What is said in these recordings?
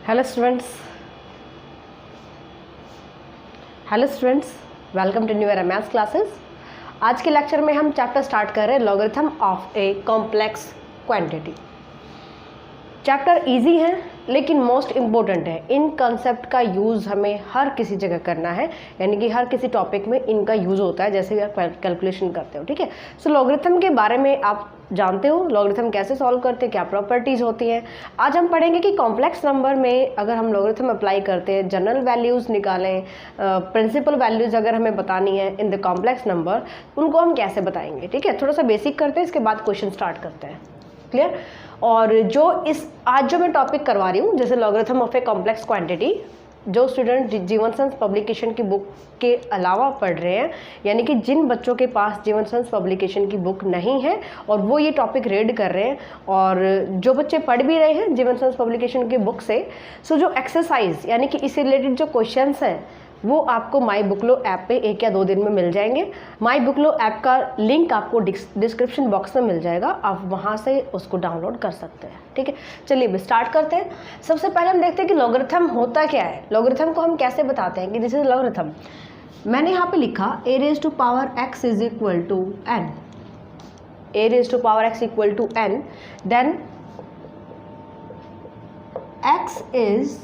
Hello students, welcome to new maths classes. आज के lecture में हम चैप्टर स्टार्ट कर रहे हैं logarithm of a complex quantity. Chapter easy है लेकिन मोस्ट इम्पोर्टेंट है। इन कंसेप्ट का यूज़ हमें हर किसी जगह करना है, यानी कि हर किसी टॉपिक में इनका यूज़ होता है जैसे आप कैलकुलेशन करते हो। ठीक है, सो लॉगरिथम के बारे में आप जानते हो, लॉगरिथम कैसे सॉल्व करते हैं, क्या प्रॉपर्टीज़ होती हैं। आज हम पढ़ेंगे कि कॉम्प्लेक्स नंबर में अगर हम लॉगरिथम अप्लाई करते हैं, जनरल वैल्यूज़ निकालें, प्रिंसिपल वैल्यूज़ अगर हमें बतानी है इन द कॉम्प्लेक्स नंबर, उनको हम कैसे बताएंगे। ठीक है, थोड़ा सा बेसिक करते हैं, इसके बाद क्वेश्चन स्टार्ट करते हैं। क्लियर। और जो आज जो मैं टॉपिक करवा रही हूँ, जैसे logarithm of a complex quantity, जो स्टूडेंट जीवन संस पब्लिकेशन की बुक के अलावा पढ़ रहे हैं, यानी कि जिन बच्चों के पास जीवन संस पब्लिकेशन की बुक नहीं है और वो ये टॉपिक रीड कर रहे हैं, और जो बच्चे पढ़ भी रहे हैं जीवन संस पब्लिकेशन की बुक से, सो जो एक्सरसाइज यानी कि इससे रिलेटेड जो क्वेश्चंस हैं वो आपको माई बुकलो ऐप पे 1 या 2 दिन में मिल जाएंगे। माई बुकलो ऐप का लिंक आपको डिस्क्रिप्शन बॉक्स में मिल जाएगा, आप वहाँ से उसको डाउनलोड कर सकते हैं। ठीक है, चलिए भी स्टार्ट करते हैं। सबसे पहले हम देखते हैं कि लॉगरिथम होता क्या है, लॉगरिथम को हम कैसे बताते हैं कि दिस इज लॉगरिथम। मैंने यहाँ पे लिखा a raised to power x is equal to n, a raised to power x equal to n, then x is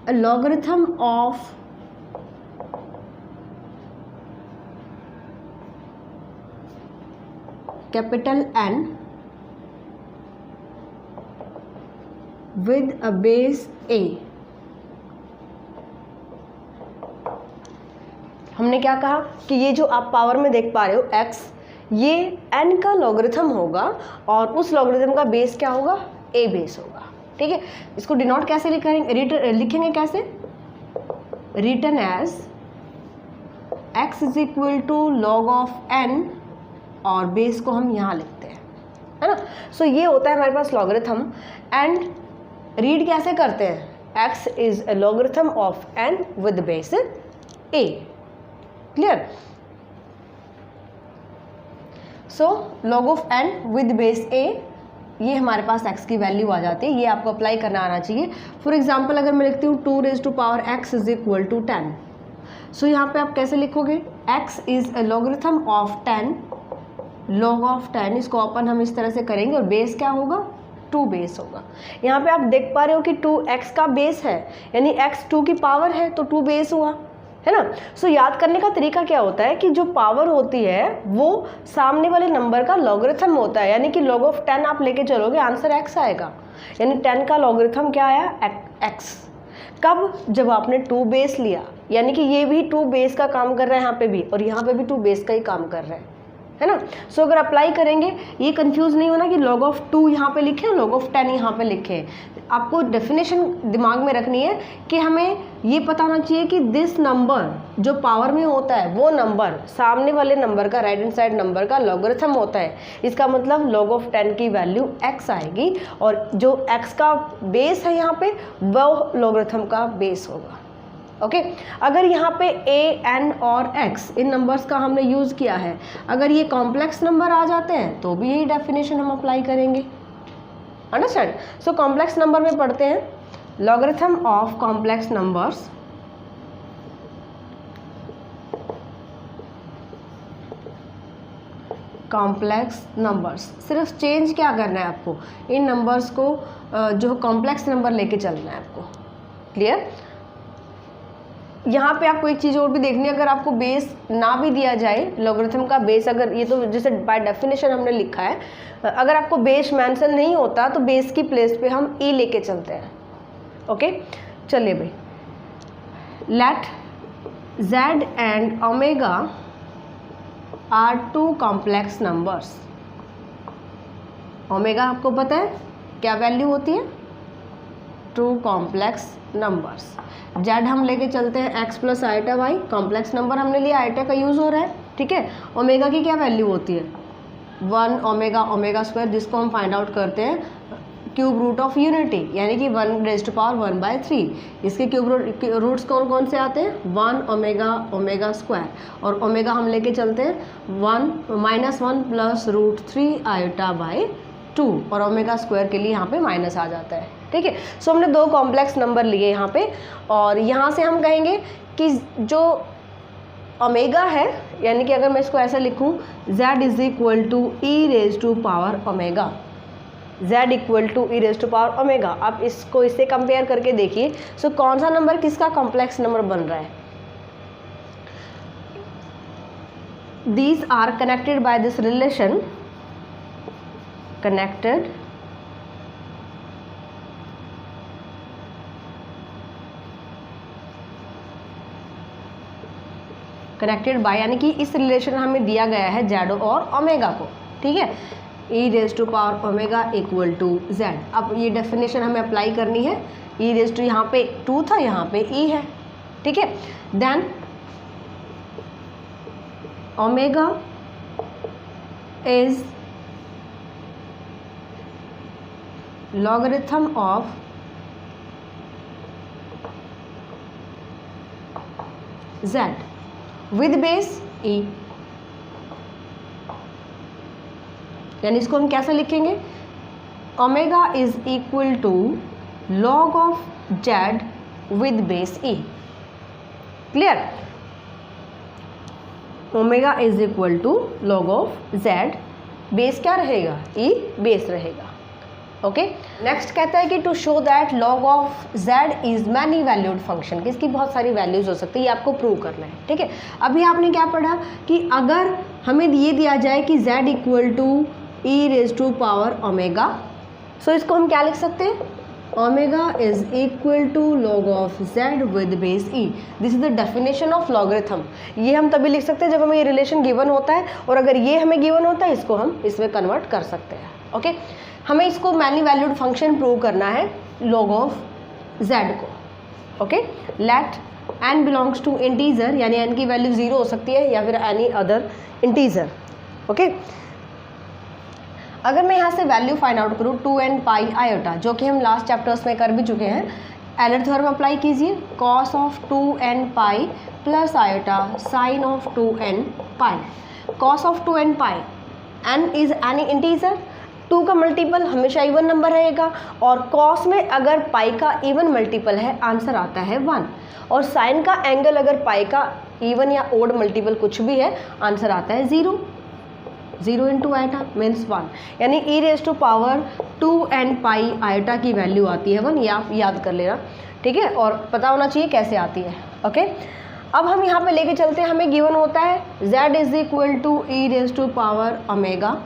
a logarithm of capital N with a base a। हमने क्या कहा कि ये जो आप पावर में देख पा रहे हो x, ये n का लॉगरिथम होगा और उस लॉगरिथम का बेस क्या होगा, a बेस होगा। ठीक है, इसको डिनोट कैसे लिखेंगे कैसे, written as x is equal to log of n और बेस को हम यहाँ लिखते हैं, है ना। सो ये होता है हमारे पास लॉगरिथम। एंड रीड कैसे करते हैं, x is a logarithm of n with base a। Clear. So log of n with base a, ये हमारे पास x की वैल्यू आ जाती है। ये आपको अप्लाई करना आना चाहिए। फॉर एग्जाम्पल अगर मैं लिखती हूँ 2 raised to power x is equal to 10, so यहाँ पे आप कैसे लिखोगे, x is a logarithm of 10, log of 10, इसको अपन हम इस तरह से करेंगे और बेस क्या होगा, 2 बेस होगा। यहाँ पे आप देख पा रहे हो कि 2x का बेस है, यानी x 2 की पावर है तो 2 बेस हुआ, है ना। सो याद करने का तरीका क्या होता है कि जो पावर होती है वो सामने वाले नंबर का लॉगरिथम होता है, यानी कि लॉग ऑफ 10 आप लेके चलोगे, आंसर x आएगा, यानी 10 का लॉगरिथम क्या आया, x। कब, जब आपने 2 बेस लिया, यानी कि ये भी 2 बेस का काम कर रहा है यहाँ पे भी, और यहाँ पे भी 2 बेस का ही काम कर रहा है ना। सो अगर अप्लाई करेंगे, ये कंफ्यूज नहीं होना कि लॉग ऑफ 2 यहाँ पे लिखे लॉग ऑफ 10 यहाँ पे लिखे। आपको डेफिनेशन दिमाग में रखनी है कि हमें ये पता होना चाहिए कि दिस नंबर जो पावर में होता है वो नंबर सामने वाले नंबर का, राइट हैंड साइड नंबर का लॉगरिथम होता है। इसका मतलब लॉग ऑफ 10 की वैल्यू x आएगी, और जो x का बेस है यहाँ पे वो लॉगरिथम का बेस होगा। ओके, अगर यहाँ पे a, n और x इन नंबर्स का हमने यूज़ किया है, अगर ये कॉम्प्लेक्स नंबर आ जाते हैं तो भी यही डेफिनेशन हम अप्लाई करेंगे। अंडरस्टैंड। सो कॉम्प्लेक्स नंबर में पढ़ते हैं logarithm of complex numbers. Complex numbers, सिर्फ चेंज क्या करना है आपको, इन नंबर्स को जो कॉम्प्लेक्स नंबर लेके चलना है आपको। क्लियर। यहाँ पे आपको एक चीज़ और भी देखनी है, अगर आपको बेस ना भी दिया जाए, लॉगरिथम का बेस अगर, ये तो जैसे बाय डेफिनेशन हमने लिखा है, अगर आपको बेस मेंशन नहीं होता तो बेस की प्लेस पे हम e लेके चलते हैं। ओके, चलिए भाई, let z and omega are 2 complex numbers. Omega आपको पता है क्या वैल्यू होती है, 2 कॉम्प्लेक्स नंबर्स। z हम लेके चलते हैं x plus iota y, complex number हमने लिया, आइटा का यूज़ हो रहा है। ठीक है, ओमेगा की क्या वैल्यू होती है, 1 ओमेगा ओमेगा स्क्वायर, जिसको हम फाइंड आउट करते हैं क्यूब रूट ऑफ यूनिटी, यानी कि 1 रेज़्ड टू पावर 1/3। इसके क्यूब रूट्स कौन कौन से आते हैं, 1 ओमेगा ओमेगा स्क्वायर, और ओमेगा हम लेके चलते हैं 1 -1 प्लस √3 आयोटा बाई 2, और ओमेगा स्क्वायर के लिए यहाँ पे माइनस आ जाता है। ठीक है। सो हमने दो कॉम्प्लेक्स नंबर लिए यहाँ पे, और यहाँ से हम कहेंगे कि जो ओमेगा है, यानी कि अगर मैं इसको ऐसा लिखूँ z is equal to e raise to power omega, z equal to e raise to power omega. आप इसको इससे कंपेयर करके देखिए, सो कौन सा नंबर किसका कॉम्प्लेक्स नंबर बन रहा है। These are connected by this relation, connected by, यानी कि इस रिलेशन हमें दिया गया है जेड और ओमेगा को, ठीक है, e raise to power omega equal to z. अब ये डेफिनेशन हमें अप्लाई करनी है, ई रेज टू यहाँ पे 2 था, यहाँ पे ई है, ठीक है। Then omega is logarithm of z with base e, यानी इसको हम कैसे लिखेंगे, omega is equal to log of z with base e. Clear, omega is equal to log of z, base क्या रहेगा, ई बेस रहेगा। ओके, नेक्स्ट कहता है कि to show that log of z is many valued function, कि इसकी बहुत सारी वैल्यूज हो सकती है, ये आपको प्रूव करना है, ठीक है। अभी आपने क्या पढ़ा कि अगर हमें ये दिया जाए कि z equal to e raise to power omega, so इसको हम क्या लिख सकते हैं, omega is equal to log of z with base e. This is the definition of logarithm. ये हम तभी लिख सकते हैं जब हमें ये रिलेशन गिवन होता है, और अगर ये हमें गिवन होता है इसको हम इसमें कन्वर्ट कर सकते हैं। ओके, हमें इसको मैनी वैल्यूड फंक्शन प्रूव करना है लॉग ऑफ जेड को। Okay, let n belongs to integer, यानी एन की वैल्यू 0 हो सकती है या फिर एनी अदर इंटीजर। ओके, अगर मैं यहाँ से वैल्यू फाइंड आउट करूँ 2n पाई आयोटा, जो कि हम लास्ट चैप्टर्स में कर भी चुके हैं, एलर थ्योरम अप्लाई कीजिए, cos of 2n pi plus iota sign of 2n pi. Cos of 2n pi, n is any integer, 2 का मल्टीपल हमेशा इवन नंबर रहेगा, और कॉस में अगर पाई का इवन मल्टीपल है आंसर आता है 1, और साइन का एंगल अगर पाई का इवन या ओड मल्टीपल कुछ भी है आंसर आता है 0। 0 इंटू आयोटा मीन्स 1, यानी e raise to power 2n pi iota की वैल्यू आती है 1, ये आप याद कर लेना, ठीक है, और पता होना चाहिए कैसे आती है। ओके, अब हम यहाँ पे लेके चलते हैं, हमें गिवन होता है z is equal to e raise to power omega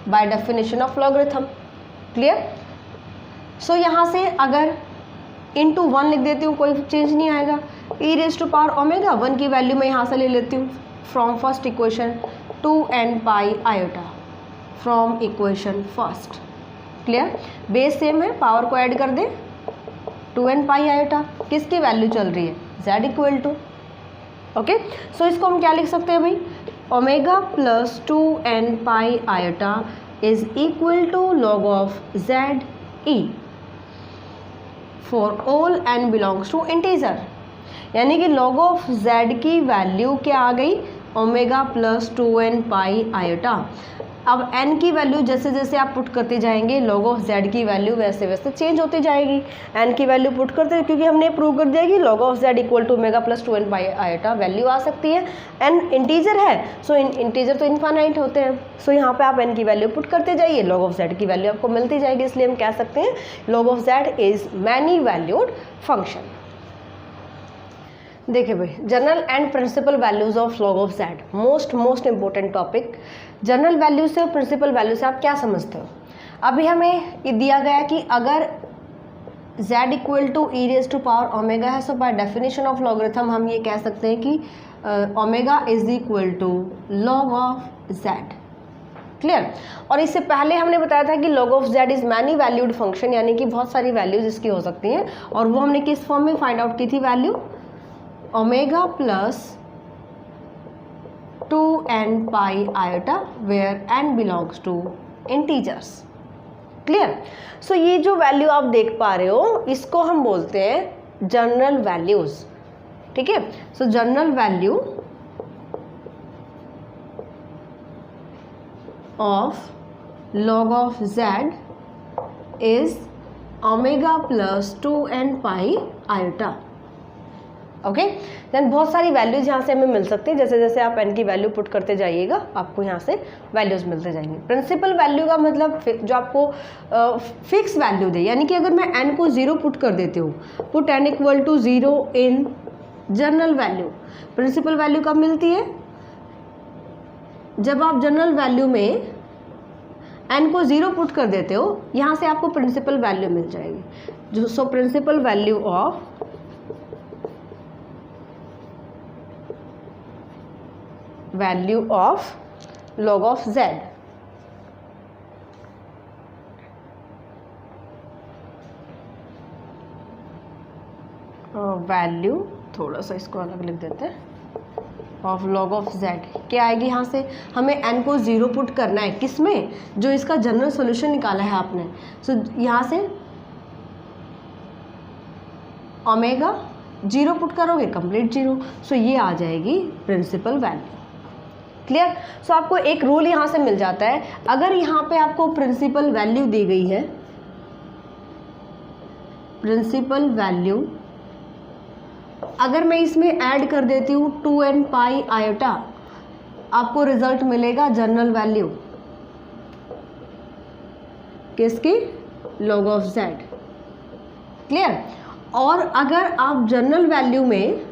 by definition of logarithm. Clear, so यहाँ से अगर इंटू 1 लिख देती हूँ, कोई चेंज नहीं आएगा, ई रेज टू पावर ओमेगा 1 की वैल्यू मैं यहाँ से ले लेती हूँ from first equation 2n pi iota from equation first. Clear, base same है, पावर को ऐड कर दें, 2n पाई आयोटा किसकी वैल्यू चल रही है, z equal to. Okay, so इसको हम क्या लिख सकते हैं भाई, omega plus 2n pi iota is equal to log of z e for all n belongs to integer, यानी कि लॉग ऑफ z की वैल्यू क्या आ गई, ओमेगा प्लस 2n पाई आयोटा। अब n की वैल्यू जैसे जैसे आप पुट करते जाएंगे लॉग ऑफ z की वैल्यू वैसे वैसे चेंज होती जाएगी। n की वैल्यू पुट करते, क्योंकि हमने प्रूव कर दिया कि log of z equal to omega plus 2n pi iota value आ सकती है। n इंटीजर है, सो इंटीजर तो इनफाइनाइट होते हैं, सो यहाँ पे आप n की वैल्यू पुट करते जाइए, log ऑफ z की वैल्यू आपको मिलती जाएगी, इसलिए हम कह सकते हैं log of z is many valued function. देखिए भाई, general and principal values of log of z, most important topic. General value से और प्रिंसिपल वैल्यू से आप क्या समझते हो। अभी हमें ये दिया गया कि अगर z equal to e raise to power omega है, so by definition of logarithm हम ये कह सकते हैं कि omega is equal to log of z. Clear, और इससे पहले हमने बताया था कि log of z is many valued function, यानी कि बहुत सारी वैल्यूज इसकी हो सकती हैं, और वो हमने किस फॉर्म में फाइंड आउट की थी, value omega plus 2n pi iota where n belongs to integers. Clear, so ये जो वैल्यू आप देख पा रहे हो इसको हम बोलते हैं जनरल वैल्यूज। ठीक है, so general value of log of z is omega plus 2n pi iota. Okay, then बहुत सारी वैल्यूज यहाँ से हमें मिल सकती है। जैसे जैसे आप n की वैल्यू पुट करते जाइएगा आपको यहाँ से वैल्यूज मिलते जाएंगे। प्रिंसिपल वैल्यू का मतलब जो आपको फिक्स वैल्यू दे, यानी कि अगर मैं n को 0 पुट कर देती हूँ, put n equal to 0 in general value. Principal value कब मिलती है? जब आप जनरल वैल्यू में n को 0 पुट कर देते हो, यहाँ से आपको प्रिंसिपल वैल्यू मिल जाएगी। So principal value of log of z। Value थोड़ा सा इसको अलग लिख देते हैं, ऑफ log of z क्या आएगी? यहाँ से हमें n को 0 पुट करना है, किसमें? जो इसका जनरल सॉल्यूशन निकाला है आपने। सो यहाँ से ओमेगा 0 पुट करोगे, कंप्लीट 0। सो ये आ जाएगी प्रिंसिपल वैल्यू। क्लियर? सो आपको एक रूल यहाँ से मिल जाता है, अगर यहाँ पे आपको प्रिंसिपल वैल्यू दी गई है, प्रिंसिपल वैल्यू अगर मैं इसमें ऐड कर देती हूँ 2n पाई आयोटा, आपको रिजल्ट मिलेगा जनरल वैल्यू किसकी? log of z। क्लियर? और अगर आप जनरल वैल्यू में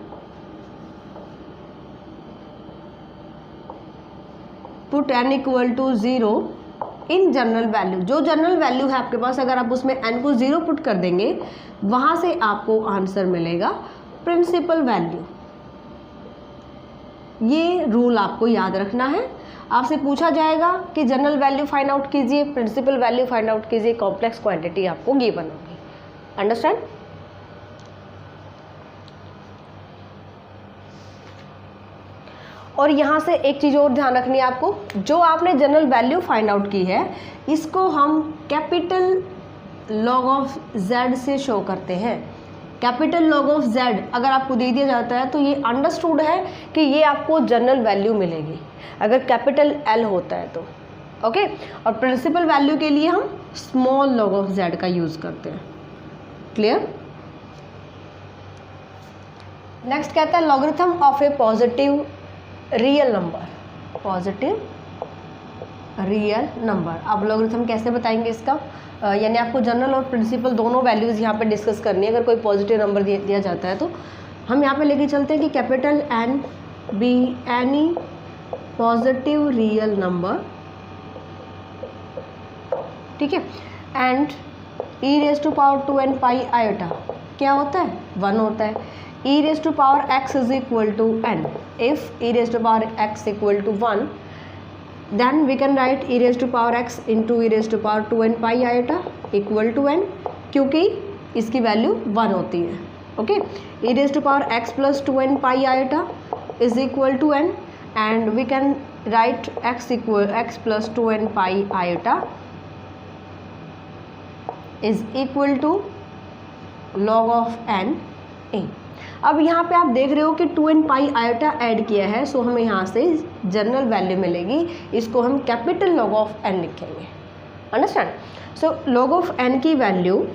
put n equal to 0 in general value, जो जनरल वैल्यू है आपके पास, अगर आप उसमें n को 0 पुट कर देंगे, वहां से आपको आंसर मिलेगा प्रिंसिपल वैल्यू। ये रूल आपको याद रखना है। आपसे पूछा जाएगा कि जनरल वैल्यू फाइंड आउट कीजिए, प्रिंसिपल वैल्यू फाइंड आउट कीजिए, कॉम्प्लेक्स क्वांटिटी आपको गिवन होगी। अंडरस्टैंड? और यहाँ से एक चीज़ और ध्यान रखनी है आपको, जो आपने जनरल वैल्यू फाइंड आउट की है, इसको हम कैपिटल log ऑफ z से शो करते हैं। कैपिटल log ऑफ z अगर आपको दे दिया जाता है तो ये अंडरस्टूड है कि ये आपको जनरल वैल्यू मिलेगी, अगर कैपिटल L होता है तो। ओके, और प्रिंसिपल वैल्यू के लिए हम स्मॉल log ऑफ z का यूज़ करते हैं। क्लियर? नेक्स्ट कहता है logarithm of A positive real number, positive real number. अब लॉगरिथम कैसे बताएंगे इसका? यानी आपको जनरल और प्रिंसिपल दोनों वैल्यूज़ यहाँ पे डिस्कस करनी है। अगर कोई पॉजिटिव नंबर दिया जाता है तो हम यहाँ पे लेके चलते हैं कि capital N be any positive real number, ठीक है, and e raise to power 2n पाई आयोटा क्या होता है? 1 होता है। e raise to power x is equal to n। If e raise to power x equal to 1, then we can write e raised to power x into e raised to power 2n pi iota equal to n, क्योंकि इसकी value 1 होती है। Okay, e raised to power x plus 2n pi iota is equal to n, and we can write x plus 2n pi iota is equal to log of n a। अब यहाँ पे आप देख रहे हो कि 2n पाई iota add किया है, सो हमें यहाँ से जनरल वैल्यू मिलेगी, इसको हम कैपिटल log ऑफ n लिखेंगे। Understand? So log of n की वैल्यू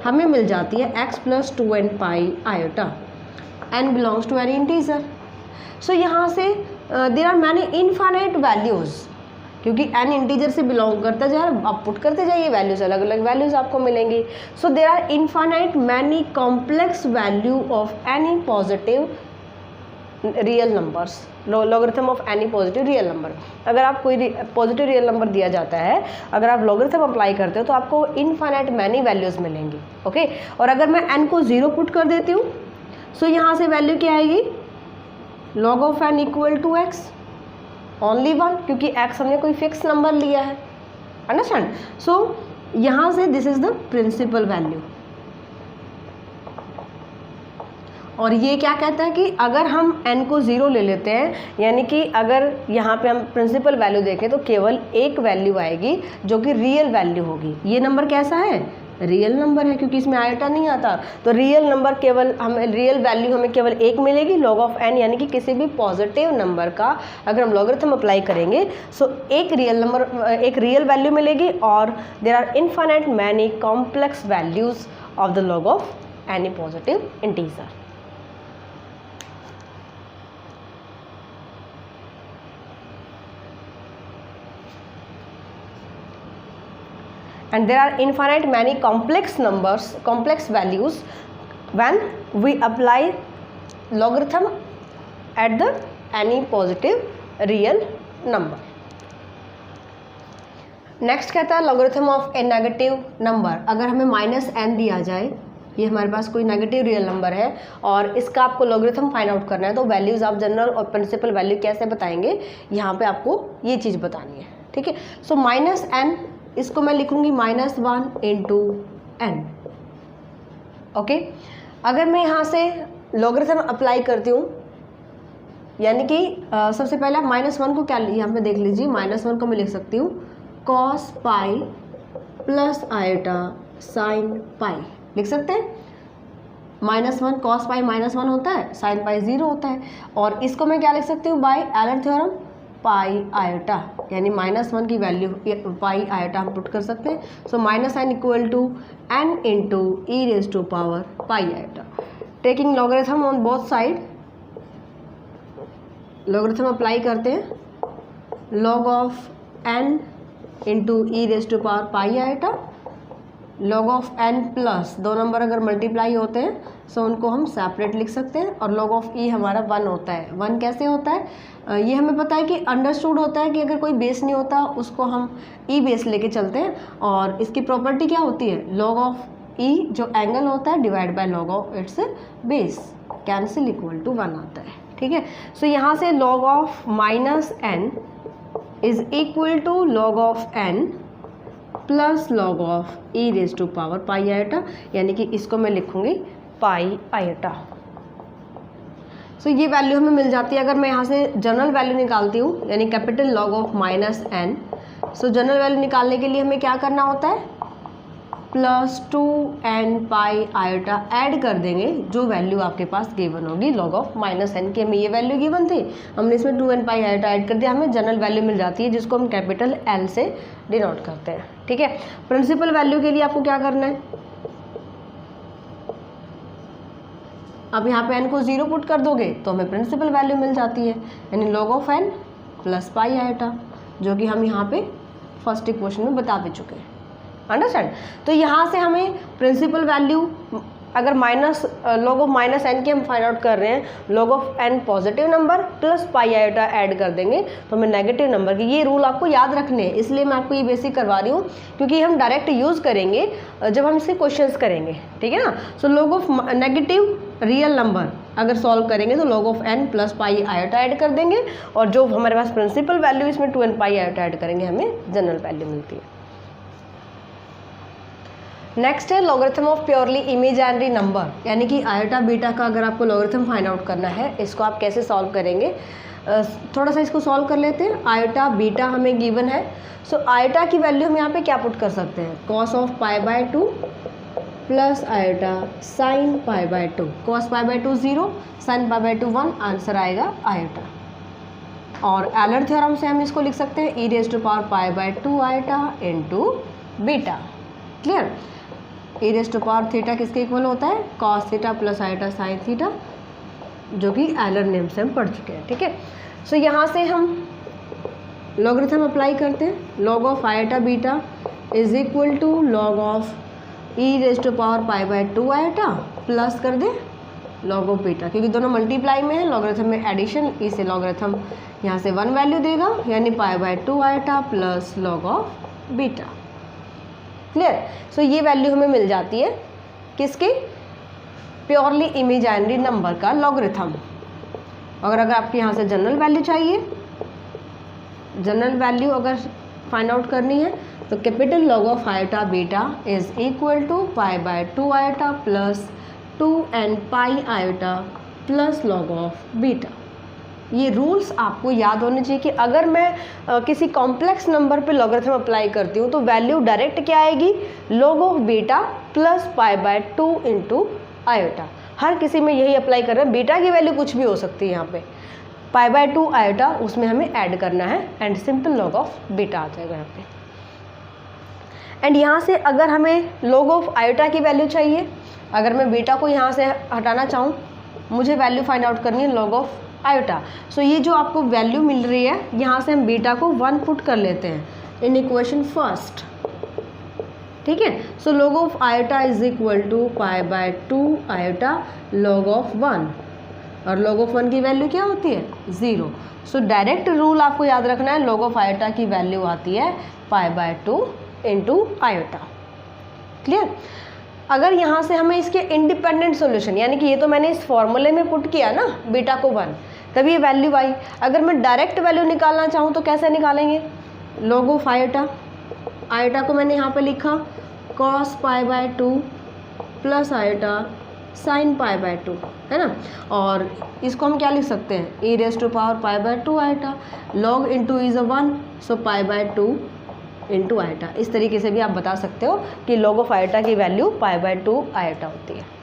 हमें मिल जाती है x plus 2n pi iota, n belongs to any integer. So यहाँ से there are many infinite values, क्योंकि n इंटीजर से बिलोंग करता जा रहा है, आप पुट करते जाइए वैल्यूज़, अलग अलग वैल्यूज़ आपको मिलेंगी। So there are infinite many complex value of any positive real numbers, logarithm of any positive real number. अगर आप कोई पॉजिटिव रियल नंबर दिया जाता है, अगर आप लॉगरिथम अप्लाई करते हो तो आपको इनफाइनाइट मैनी वैल्यूज़ मिलेंगी। ओके, और अगर मैं n को 0 पुट कर देती हूँ, सो यहाँ से वैल्यू क्या आएगी? log of n equal to x, only 1, क्योंकि x हमने कोई फिक्स नंबर लिया है। अंडरस्टैंड? सो यहाँ से this is the principal value. और ये क्या कहता है कि अगर हम n को 0 ले लेते हैं, यानी कि अगर यहाँ पे हम प्रिंसिपल वैल्यू देखें तो केवल एक वैल्यू आएगी जो कि रियल वैल्यू होगी। ये नंबर कैसा है? रियल नंबर है, क्योंकि इसमें आयोटा नहीं आता। तो रियल नंबर केवल हमें, रियल वैल्यू हमें केवल एक मिलेगी, log ऑफ n, यानी कि किसी भी पॉजिटिव नंबर का अगर हम लॉगरिथम अप्लाई करेंगे सो एक रियल वैल्यू मिलेगी, और there are infinite many complex values of the log of any positive integer. And there are infinite many complex numbers, complex values when we apply logarithm at the any positive real number. Next कहता है logarithm of A negative number. अगर हमें -n दिया जाए, ये हमारे पास कोई negative real number है और इसका आपको लॉगरिथम फाइंड आउट करना है, तो वैल्यूज़ आप जनरल और प्रिंसिपल वैल्यू कैसे बताएंगे, यहाँ पे आपको ये चीज़ बतानी है। ठीक है, सो -n इसको मैं लिखूंगी -1 इंटू n। ओके, अगर मैं यहाँ से लॉगरिथम अप्लाई करती हूँ, यानी कि सबसे पहले -1 को क्या, यहाँ पे देख लीजिए, -1 को मैं लिख सकती हूँ cos pi plus iota sine पाई, लिख सकते हैं। -1 cos पाई -1 होता है, साइन पाई 0 होता है, और इसको मैं क्या लिख सकती हूँ, by Euler theorem pi iota, यानी -1 की वैल्यू पाई आयोटा हम पुट कर सकते हैं। So -n equal to n into e raise to power pi iota. Taking logarithm on both side, logarithm apply करते हैं, log of n into e raise to power pi iota, log of n plus, दो number अगर multiply होते हैं सो उनको हम separate लिख सकते हैं, और log ऑफ e हमारा 1 होता है। 1 कैसे होता है, ये हमें पता है कि अंडरस्टूड होता है कि अगर कोई बेस नहीं होता उसको हम e बेस लेके चलते हैं, और इसकी प्रॉपर्टी क्या होती है, log ऑफ e जो एंगल होता है divide by log of its base, cancel equal to 1 आता है। ठीक है, सो यहाँ से log of -n is equal to log of n plus log of e raise to power pi iota, यानी कि इसको मैं लिखूंगी पाई आयोटा। सो ये वैल्यू हमें मिल जाती है। अगर मैं यहाँ से जनरल वैल्यू निकालती हूँ, यानी capital log of -n, so general value निकालने के लिए हमें क्या करना होता है, +2n पाई आयोटा ऐड कर देंगे, जो वैल्यू आपके पास गिवन होगी log ऑफ -n की। हमें ये वैल्यू गिवन थी, हमने इसमें 2n पाई आयोटा ऐड कर दिया, हमें जनरल वैल्यू मिल जाती है, जिसको हम कैपिटल L से डिनोट करते हैं। ठीक है, प्रिंसिपल वैल्यू के लिए आपको क्या करना है, अब यहाँ पे n को 0 पुट कर दोगे तो हमें प्रिंसिपल वैल्यू मिल जाती है, यानी log of n plus pi iota, जो कि हम यहाँ पे फर्स्ट इक्वेशन में बता भी चुके हैं। अंडरस्टैंड, तो यहाँ से हमें प्रिंसिपल वैल्यू, अगर log ऑफ -n की हम फाइंड आउट कर रहे हैं, log of n positive number plus pi iota add कर देंगे तो हमें नेगेटिव नंबर की, ये रूल आपको याद रखने हैं, इसलिए मैं आपको ये बेसिक करवा रही हूँ, क्योंकि हम डायरेक्ट यूज़ करेंगे जब हम इससे क्वेश्चंस करेंगे। ठीक है ना, सो log of negative real number अगर सॉल्व करेंगे तो log of n plus pi iota add कर देंगे, और जो हमारे पास प्रिंसिपल वैल्यू इसमें 2n पाई आयोटा ऐड करेंगे, हमें जनरल वैल्यू मिलती है। नेक्स्ट है logarithm of purely imaginary number, यानी कि आयोटा बीटा का अगर आपको लॉगरिथम फाइंड आउट करना है, इसको आप कैसे सॉल्व करेंगे, थोड़ा सा इसको सॉल्व कर लेते हैं। आयोटा बीटा हमें गिवन है, सो आयोटा की वैल्यू हम यहाँ पे क्या पुट कर सकते हैं, cos of π/2 plus iota sine π/2, cos π/2 0, sine π/2 1, answer आएगा आयोटा। और एलर थ्योरम से हम इसको लिख सकते हैं e raise to power π/2 iota into beta. Clear, e raise to power theta किसके इक्वल होता है, cos theta plus iota sine theta, जो कि एलर नेम से हम पढ़ चुके हैं। ठीक है, सो यहाँ से हम लॉगरिथम अप्लाई करते हैं, log of iota beta is equal to log of e raise to power π/2 iota plus कर दे log ऑफ बीटा, क्योंकि दोनों मल्टीप्लाई में है, लॉगरिथम में एडिशन, ई से लॉगरिथम यहाँ से 1 वैल्यू देगा, यानी π/2 iota plus log of beta. Clear, so ये वैल्यू हमें मिल जाती है किसकी, प्योरली इमेजिनरी नंबर का लॉगरिथम। अगर आपके यहाँ से जनरल वैल्यू चाहिए, जनरल वैल्यू अगर फाइंड आउट करनी है तो capital log of iota beta is equal to π/2 iota plus 2n pi iota plus log of beta. ये रूल्स आपको याद होने चाहिए कि अगर मैं किसी कॉम्प्लेक्स नंबर पे लॉगरिथम अप्लाई करती हूँ तो वैल्यू डायरेक्ट क्या आएगी, log of beta plus pi by 2 into iota. हर किसी में यही अप्लाई कर रहे हैं, बीटा की वैल्यू कुछ भी हो सकती है यहाँ पे, पाई बाय 2 आयोटा उसमें हमें ऐड करना है and simple log of beta आ जाएगा यहाँ पे। एंड यहाँ से अगर हमें लॉग ऑफ आयोटा की वैल्यू चाहिए, अगर मैं बीटा को यहाँ से हटाना चाहूँ, मुझे वैल्यू फाइंड आउट करनी है लॉग ऑफ आयोटा। सो ये जो आपको वैल्यू मिल रही है, यहाँ से हम बीटा को 1 पुट कर लेते हैं इन इक्वेशन फर्स्ट, ठीक है। So log of iota is equal to pi by 2 iota log of 1, और लॉग ऑफ 1 की वैल्यू क्या होती है 0। सो डायरेक्ट रूल आपको याद रखना है, लॉग ऑफ आयोटा की वैल्यू आती है पाई बाय 2 इंटू आयोटा। क्लियर। अगर यहाँ से हमें इसके इंडिपेंडेंट सॉल्यूशन, यानी कि ये तो मैंने इस फॉर्मूले में पुट किया ना बीटा को 1, तभी ये वैल्यू आई। अगर मैं डायरेक्ट वैल्यू निकालना चाहूँ तो कैसे निकालेंगे, लॉग ऑफ आयोटा, आयोटा को मैंने यहाँ पे लिखा cos pi by 2 plus iota sine pi by 2, है ना। और इसको हम क्या लिख सकते हैं, e raise to power pi by 2 iota, log into is a 1, so pi by 2 into iota. इस तरीके से भी आप बता सकते हो कि लॉग ऑफ आयोटा की वैल्यू पाई बाय 2 आयोटा होती है।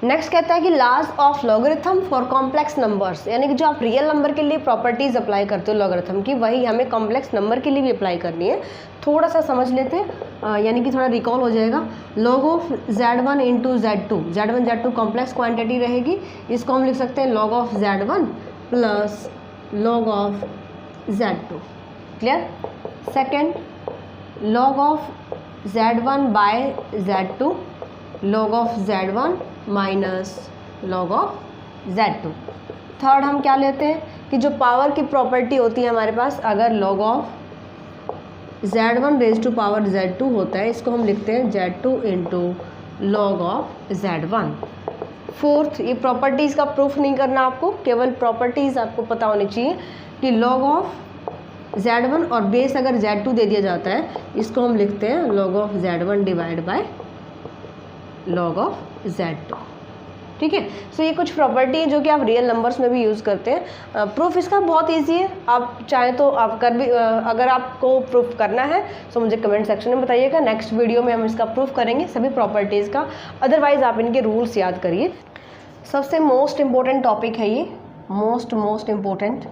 नेक्स्ट कहता है कि laws of logarithm for complex numbers, यानी कि जो आप रियल नंबर के लिए प्रॉपर्टीज अप्लाई करते हो लॉगरिथम की, वही हमें कॉम्प्लेक्स नंबर के लिए भी अप्लाई करनी है। थोड़ा सा समझ लेते हैं, यानी कि थोड़ा रिकॉल हो जाएगा। Log of Z1 into Z2, Z1 Z2 complex quantity रहेगी, इसको हम लिख सकते हैं log of Z1 plus log of Z2। Clear. Second, log of Z1 by Z2, log of Z1 minus log of Z2। Third हम क्या लेते हैं कि जो पावर की प्रॉपर्टी होती है हमारे पास, अगर log of Z1 raise to power Z2 होता है, इसको हम लिखते हैं Z2 into log of Z1। Fourth, ये प्रॉपर्टीज़ का प्रूफ नहीं करना आपको, केवल प्रॉपर्टीज़ आपको पता होनी चाहिए कि लॉग ऑफ Z1 और बेस अगर Z2 दे दिया जाता है, इसको हम लिखते हैं log of Z1 divide by log of Z2। ठीक है। सो ये कुछ प्रॉपर्टी है जो कि आप रियल नंबर्स में भी यूज़ करते हैं। प्रूफ इसका बहुत इजी है, आप चाहें तो आप कर भी, अगर आपको प्रूफ करना है तो मुझे कमेंट सेक्शन में बताइएगा, नेक्स्ट वीडियो में हम इसका प्रूफ करेंगे सभी प्रॉपर्टीज़ का। अदरवाइज़ आप इनके रूल्स याद करिए। सबसे मोस्ट इम्पोर्टेंट टॉपिक है ये, मोस्ट इम्पोर्टेंट,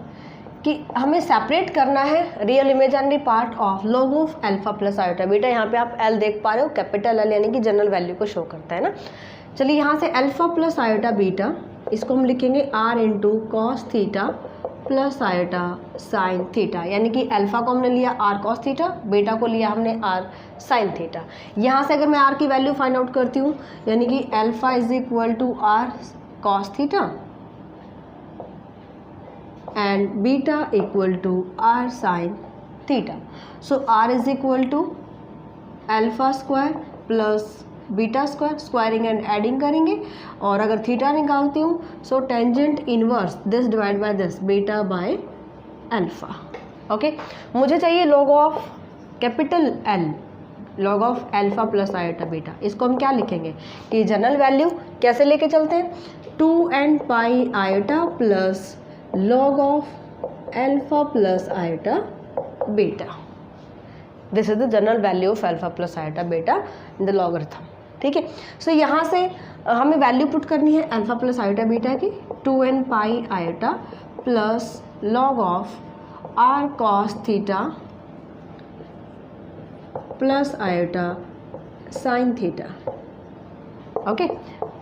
कि हमें सेपरेट करना है real imaginary part of log of alpha plus iota beta. यहाँ पे आप एल देख पा रहे हो, कैपिटल एल यानी कि जनरल वैल्यू को शो करता है ना। चलिए यहाँ से अल्फा प्लस आयोटा बीटा, इसको हम लिखेंगे r into cos theta plus iota sine theta, यानी कि अल्फा को हमने लिया आर कॉस थीटा, बीटा को लिया हमने आर साइन थीटा। यहाँ से अगर मैं आर की वैल्यू फाइंड आउट करती हूँ, यानी कि alpha is equal to r cos theta and beta equal to r sin theta. So r is equal to alpha square plus beta square, squaring and adding करेंगे, और अगर theta निकालती हूँ so tangent inverse this divide by this beta by alpha. Okay, मुझे चाहिए log of capital L, log of alpha plus iota beta. इसको हम क्या लिखेंगे कि जनरल वैल्यू कैसे लेके चलते हैं, 2n pi iota plus log of alpha plus iota beta. This is the general value of alpha plus iota beta in the logarithm. ठीक है। सो यहाँ से हमें वैल्यू पुट करनी है अल्फा प्लस आयोटा बीटा की, 2n pi iota plus log of r cos theta plus iota sine theta. Okay,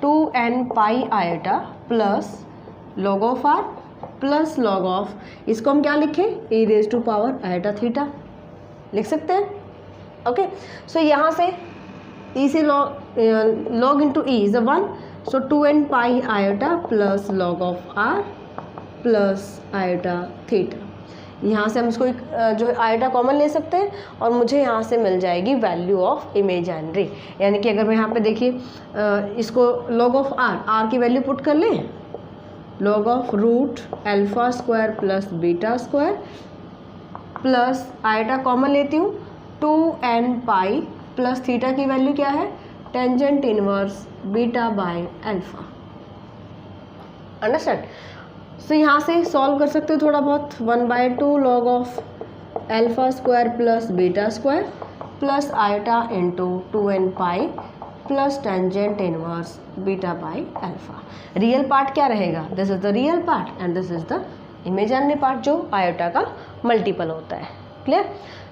2n pi iota plus log of r plus log of, इसको हम क्या लिखें e raise to power iota theta लिख सकते हैं। Okay, so यहाँ से e से log into e is 1, so 2n pi iota plus log of r plus iota theta. यहाँ से हम इसको जो आयोटा कॉमन ले सकते हैं और मुझे यहाँ से मिल जाएगी वैल्यू ऑफ इमेजिनरी, यानी कि अगर मैं यहाँ पे देखिए इसको लॉग ऑफ r की वैल्यू पुट कर लें, log of root alpha square plus beta square plus iota common लेती हूँ 2n पाई प्लस थीटा की वैल्यू क्या है, tangent inverse beta by alpha. Understand. So यहाँ से सॉल्व कर सकते हो थोड़ा बहुत, 1/2 log of alpha square plus beta square plus iota into 2n pi plus tangent inverse beta by alpha. Real part क्या रहेगा? This is the real part and this is the imaginary part जो iota का multiple होता है। Clear?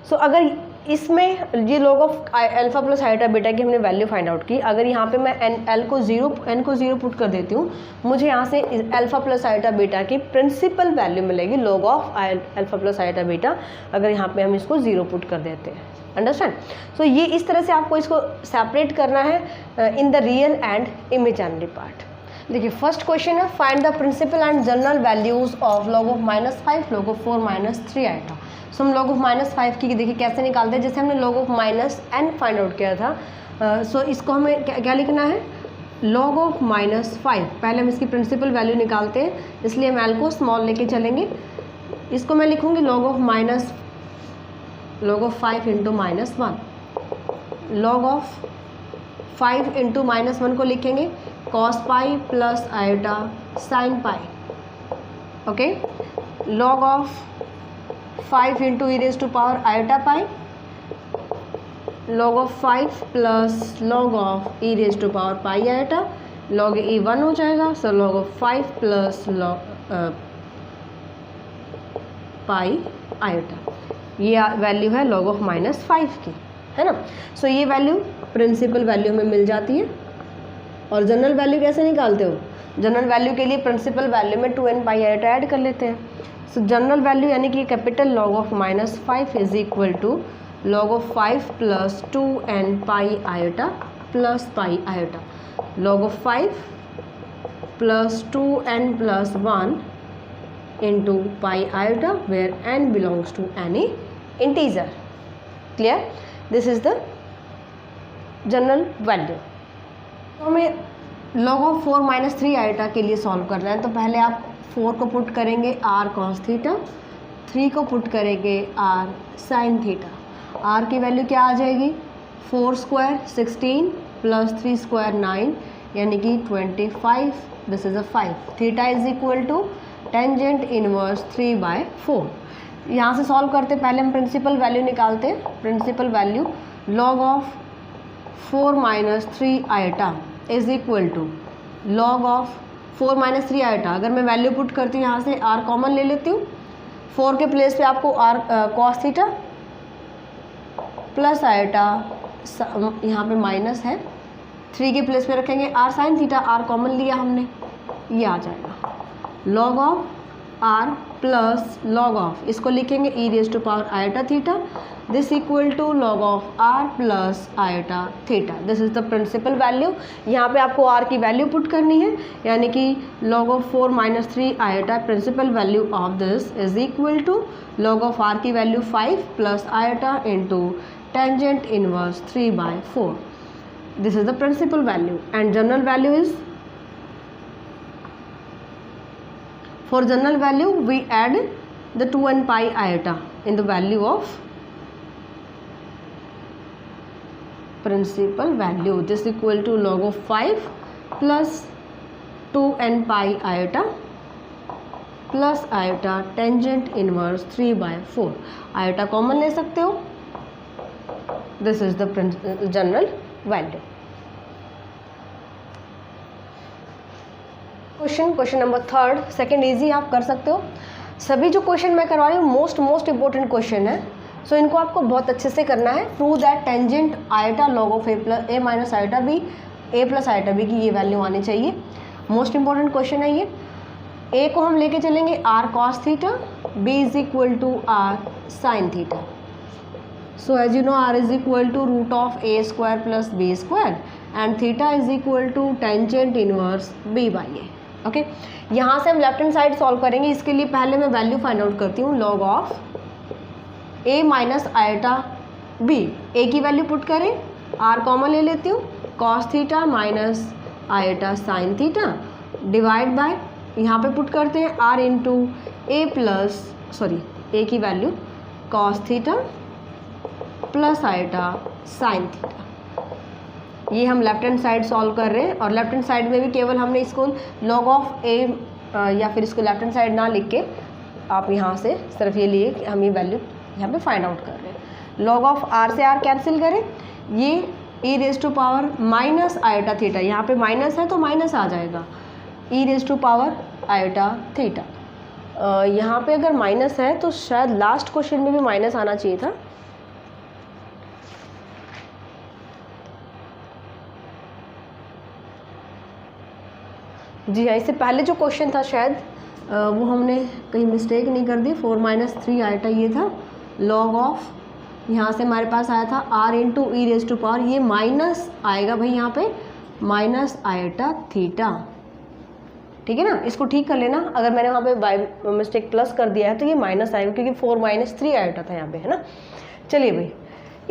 सो अगर इसमें ये log of alpha plus iota beta की हमने वैल्यू फाइंड आउट की, अगर यहाँ पे मैं n को ज़ीरो पुट कर देती हूँ, मुझे यहाँ से अल्फा प्लस आयोटा बीटा की प्रिंसिपल वैल्यू मिलेगी log of alpha plus iota beta, अगर यहाँ पे हम इसको ज़ीरो पुट कर देते हैं। अंडरस्टैंड? सो ये इस तरह से आपको इसको सेपरेट करना है in the real and imaginary part. देखिए फर्स्ट क्वेश्चन है find the principal and general values of log of -5 log of 4 - 3 iota. So हम log ऑफ -5 की देखिए कैसे निकालते हैं, जैसे हमने log of -n find out किया था। सो इसको हमें क्या लिखना है? log of -5। पहले हम इसकी प्रिंसिपल वैल्यू निकालते हैं, इसलिए हम l को स्मॉल लेके चलेंगे। इसको मैं लिखूँगी log of 5 into -1। log of 5 into -1 को लिखेंगे cos pi plus iota sine pi. Okay, log of 5 into e raise to power iota pi, log of 5 plus log of e raise to power pi iota, log e 1 हो जाएगा। सो log of 5 plus pi iota, ये value है log of -5 की, है ना। सो ये value principal value में मिल जाती है। और जनरल वैल्यू कैसे निकालते हो? जनरल वैल्यू के लिए प्रिंसिपल वैल्यू में 2n पाई आयोटा ऐड कर लेते हैं। सो जनरल वैल्यू यानी कि capital log of -5 is equal to log of 5 plus 2n pi iota plus pi iota, log of 5 plus 2n plus 1 into pi iota where n belongs to any integer. Clear? This is the general value. तो हमें log of 4 - 3 iota के लिए solve करना है, तो पहले आप 4 को पुट करेंगे r cos थीटा, 3 को पुट करेंगे r sin थीटा। r की वैल्यू क्या आ जाएगी? 4 स्क्वायर 16 प्लस 3 स्क्वायर 9 यानी कि 25। This is a 5। Theta is equal to tangent inverse 3/4। यहाँ से सॉल्व करते पहले हम प्रिंसिपल वैल्यू निकालते हैं। Principal value log of 4 - 3 iota is equal to log of 4 - 3 iota. अगर मैं वैल्यू पुट करती हूँ यहाँ से r कॉमन ले लेती हूँ, 4 के प्लेस पे आपको r cos theta plus iota, यहाँ पे माइनस है, 3 के प्लेस पे रखेंगे r sin theta, r common लिया हमने, ये आ जाएगा log of r plus log of, इसको लिखेंगे e raise to power iota theta, this equal to log of r plus iota theta. This is the principal value. यहाँ पे आपको r की वैल्यू पुट करनी है, यानी कि log of 4 - 3 iota principal value of this is equal to log of r की value 5 plus iota into tangent inverse 3/4। This is the principal value and general value is, for general value we add the 2n pi iota in the value of principal value. This is equal to log of 5 plus 2n pi iota plus iota tangent inverse 3/4। iota common ले सकते हो। This is the general value। Question number 3 second easy आप कर सकते हो। सभी जो question मैं करवा रही हूँ मोस्ट इंपॉर्टेंट क्वेश्चन है, सो इनको आपको बहुत अच्छे से करना है। Prove that tangent iota log of a minus iota b, a plus iota b की ये वैल्यू आनी चाहिए। मोस्ट इंपॉर्टेंट क्वेश्चन है ये। a को हम लेके चलेंगे r cos theta, b is equal to r sin theta. So as you know r is equal to root of a square plus b square and theta is equal to tangent inverse b by a। Okay, यहाँ से हम left hand side solve करेंगे। इसके लिए पहले मैं value find out करती हूँ log of a minus iota b। a की वैल्यू पुट करें, r कॉमन ले लेती हूँ, cos theta minus iota sine theta divide bye, यहाँ पे पुट करते हैं r into a plus a की value cos theta plus iota sine theta. ये हम लेफ्ट हैंड साइड सॉल्व कर रहे हैं और लेफ्ट हैंड साइड में भी केवल हमने इसको log ऑफ a या फिर इसको लेफ्ट हैंड साइड ना लिख के आप यहाँ से सिर्फ ये लिए कि हम ये वैल्यू यहाँ पे फाइंड आउट कर रहे हैं। लॉग ऑफ आर से आर कैंसिल करें, ये e raise to power minus iota theta, यहाँ पे माइनस है तो माइनस आ जाएगा, e raise to power iota theta. यहाँ पे अगर माइनस है तो शायद लास्ट क्वेश्चन में भी माइनस आना चाहिए था। जी हाँ, इससे पहले जो क्वेश्चन था शायद वो हमने कहीं मिस्टेक नहीं कर दी, 4 - 3 आयोटा ये था। लॉग ऑफ यहाँ से हमारे पास आया था r into e raise to power, ये माइनस आएगा भाई यहाँ पे माइनस आयोटा थीटा, ठीक है ना। इसको ठीक कर लेना, अगर मैंने वहाँ पे बाय मिस्टेक प्लस कर दिया है तो ये माइनस आएगा क्योंकि 4 - 3 आयोटा था यहाँ पे, है ना। चलिए भाई,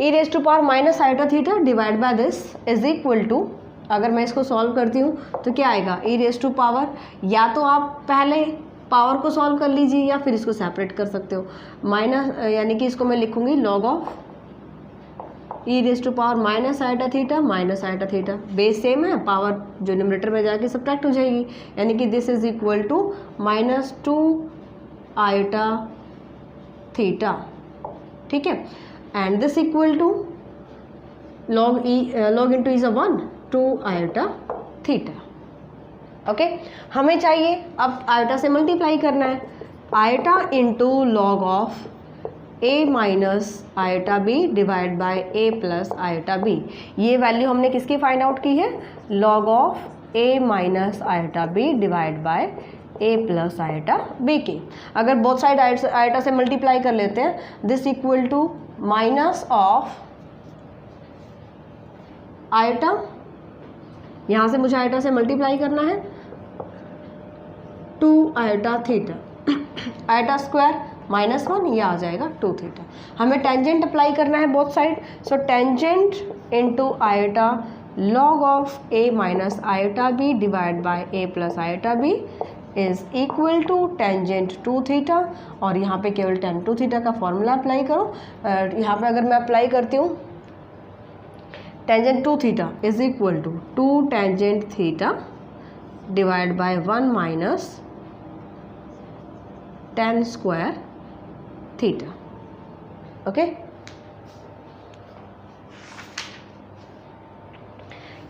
e raise to power minus iota theta divide by this is equal to, अगर मैं इसको सॉल्व करती हूँ तो क्या आएगा, ई रेज टू पावर, या तो आप पहले पावर को सॉल्व कर लीजिए या फिर इसको सेपरेट कर सकते हो, माइनस यानी कि इसको मैं लिखूंगी log of e raise to power minus iota theta minus iota theta, base same है, पावर जो न्यूमरेटर में जाके सब्ट्रैक्ट हो जाएगी, यानी कि this is equal to -2 iota theta, ठीक है। And this equal to log into is 1 2 iota theta, okay. हमें चाहिए अब आयोटा से मल्टीप्लाई करना है, iota into log of a minus iota b divide by a plus iota b. ये value हमने किसकी फाइंड आउट की है, log of a minus iota b divide by a plus iota b की। अगर बोथ साइड आयोटा से multiply कर लेते हैं, this equal to minus of iota, यहाँ से मुझे आयोटा से मल्टीप्लाई करना है 2 आयोटा थीटा, आयोटा स्क्वायर -1, ये आ जाएगा 2 थीटा। हमें टेंजेंट अप्लाई करना है both side, so tangent into iota log of a minus iota b divide by a plus iota b is equal to tangent 2 theta, और यहाँ पे केवल tan 2 थीटा का फॉर्मूला अप्लाई करो। यहाँ पे अगर मैं अप्लाई करती हूँ tangent 2 theta is equal to 2 tangent theta divide by 1 minus tan square theta, okay.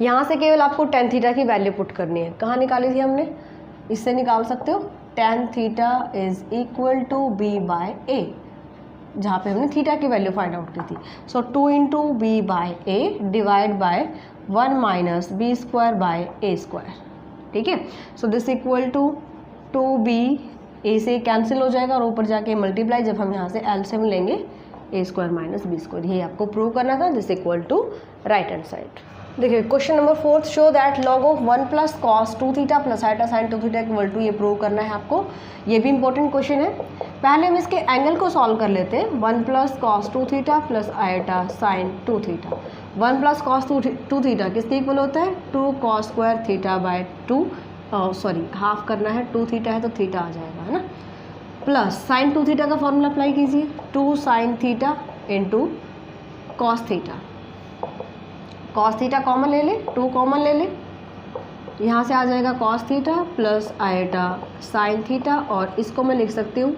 यहाँ से केवल आपको tan थीटा की वैल्यू पुट करनी है, कहाँ निकाली थी हमने, इससे निकाल सकते हो, tan theta is equal to b by a, जहाँ पे हमने थीटा की वैल्यू फाइंड आउट की थी। So 2 into b by a divide by 1 minus b square by a square, ठीक है। So this equal to 2b, a से cancel हो जाएगा और ऊपर जाके मल्टीप्लाई, जब हम यहाँ से एलसीएम लेंगे a square minus b square, ये आपको प्रूव करना था। This equal to right hand side. देखिए question number 4, show that log of 1 plus cos 2 theta plus iota sine 2 theta equal to, ये प्रूव करना है आपको। ये भी इंपॉर्टेंट क्वेश्चन है। पहले हम इसके एंगल को सॉल्व कर लेते हैं, 1 plus cos 2 theta plus iota sine 2 theta. 1 plus cos 2 theta किसके इक्वल होता है, 2 cos square theta by 2, sorry half करना है, 2 थीटा है तो थीटा आ जाएगा, है ना, प्लस साइन 2 थीटा का फॉर्मूला अप्लाई कीजिए, 2 sine theta into cos theta, cos theta common ले ले, 2 कॉमन ले ले, यहाँ से आ जाएगा cos theta plus iota sine theta, और इसको मैं लिख सकती हूँ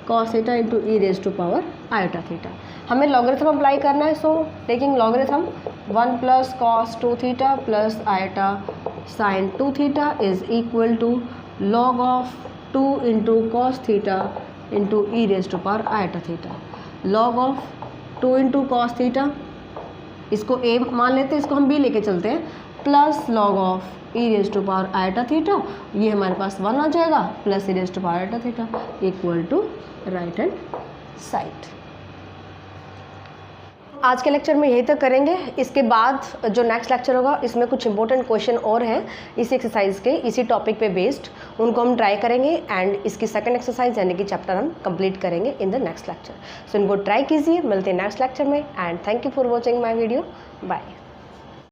cos theta into e raise to power iota theta. हमें लॉगरिथम अप्लाई करना है, so taking logarithm 1 plus cos 2 theta plus iota sine 2 theta is equal to log of 2 into cos theta into e raise to power iota theta. Log of 2 into cos theta, इसको a मान लेते हैं, इसको हम b लेके चलते हैं, plus log of e raise to power iota theta, ये हमारे पास 1 आ जाएगा, plus e raise to power iota theta equal to right hand side. आज के लेक्चर में यही तक करेंगे। इसके बाद जो नेक्स्ट लेक्चर होगा इसमें कुछ इंपॉर्टेंट क्वेश्चन और हैं इसी एक्सरसाइज के, इसी टॉपिक पे बेस्ड, उनको हम ट्राई करेंगे एंड इसकी सेकंड एक्सरसाइज यानी कि चैप्टर हम कंप्लीट करेंगे in the next lecture. So इनको ट्राई कीजिए, मिलते हैं नेक्स्ट लेक्चर में and thank you for watching my video, bye.